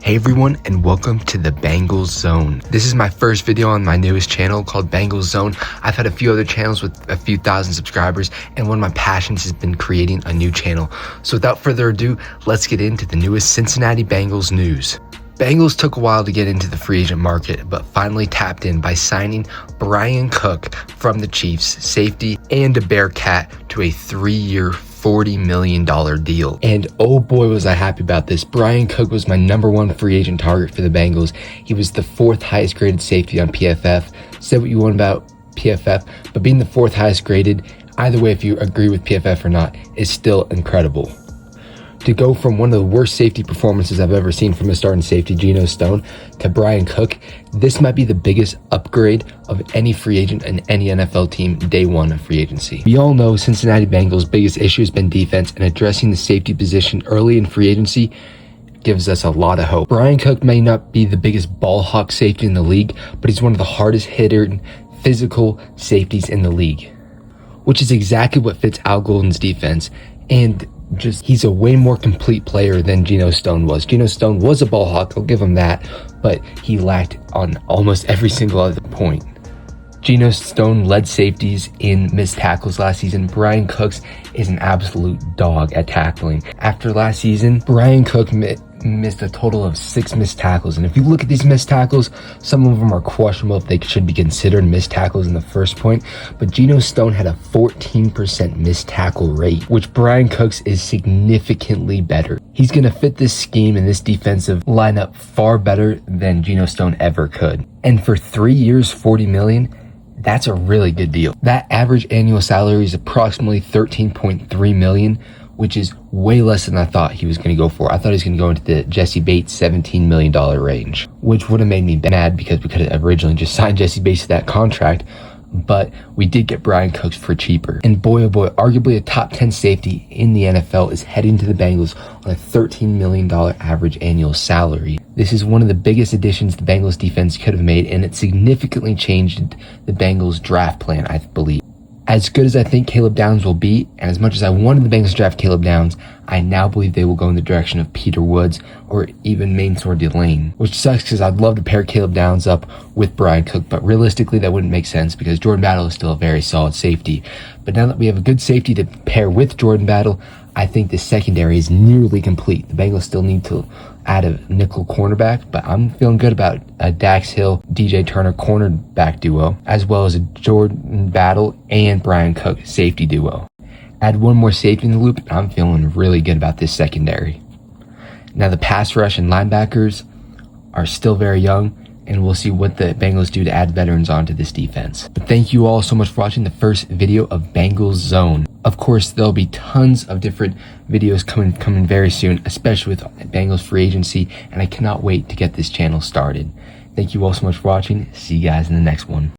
Hey everyone, and welcome to the Bengals Zone. This is my first video on my newest channel called Bengals Zone. I've had a few other channels with a few thousand subscribers, and one of my passions has been creating a new channel. So without further ado, let's get into the newest Cincinnati Bengals news. Bengals took a while to get into the free agent market, but finally tapped in by signing Bryan Cook from the Chiefs, safety and a Bearcat, to a 3-year, $40 million deal. And oh boy was I happy about this. Bryan Cook was my #1 free agent target for the Bengals. He was the 4th highest graded safety on PFF. Said what you want about PFF, but being the 4th highest graded, either way, if you agree with PFF or not, is still incredible. To go from one of the worst safety performances I've ever seen from a starting safety, Geno Stone, to Bryan Cook, this might be the biggest upgrade of any free agent in any NFL team day one of free agency. We all know Cincinnati Bengals' biggest issue has been defense, and addressing the safety position early in free agency gives us a lot of hope. Bryan Cook may not be the biggest ball hawk safety in the league, but he's one of the hardest hitter physical safeties in the league, which is exactly what fits Al Golden's defense. And he's a way more complete player than Geno Stone was. Geno Stone was a ball hawk, I'll give him that, but he lacked on almost every single other point. Geno Stone led safeties in missed tackles last season. Bryan Cook is an absolute dog at tackling. After last season, Bryan Cook missed a total of 6 missed tackles. And if you look at these missed tackles, some of them are questionable if they should be considered missed tackles in the first point. But Geno Stone had a 14% missed tackle rate, which Bryan Cook's is significantly better. He's going to fit this scheme and this defensive lineup far better than Geno Stone ever could. And for 3 years, $40 million, that's a really good deal. That average annual salary is approximately $13.3 million, which is way less than I thought he was going to go for. I thought he was going to go into the Jesse Bates $17 million range, which would have made me mad because we could have originally just signed Jesse Bates to that contract, but we did get Bryan Cook for cheaper. And boy, oh boy, arguably a top 10 safety in the NFL is heading to the Bengals on a $13 million average annual salary. This is one of the biggest additions the Bengals defense could have made, and it significantly changed the Bengals draft plan, I believe. As good as I think Caleb Downs will be, and as much as I wanted the Bengals to draft Caleb Downs, I now believe they will go in the direction of Peter Woods or even Mainsor Delane, which sucks because I'd love to pair Caleb Downs up with Bryan Cook, but realistically that wouldn't make sense because Jordan Battle is still a very solid safety. But now that we have a good safety to pair with Jordan Battle, I think the secondary is nearly complete. The Bengals still need to add a nickel cornerback, but I'm feeling good about a Dax Hill, DJ Turner cornerback duo, as well as a Jordan Battle and Bryan Cook safety duo. Add one more safety in the loop, and I'm feeling really good about this secondary. Now the pass rush and linebackers are still very young, and we'll see what the Bengals do to add veterans onto this defense. But thank you all so much for watching the first video of Bengals Zone. Of course, there'll be tons of different videos coming very soon, especially with Bengals free agency, and I cannot wait to get this channel started. Thank you all so much for watching. See you guys in the next one.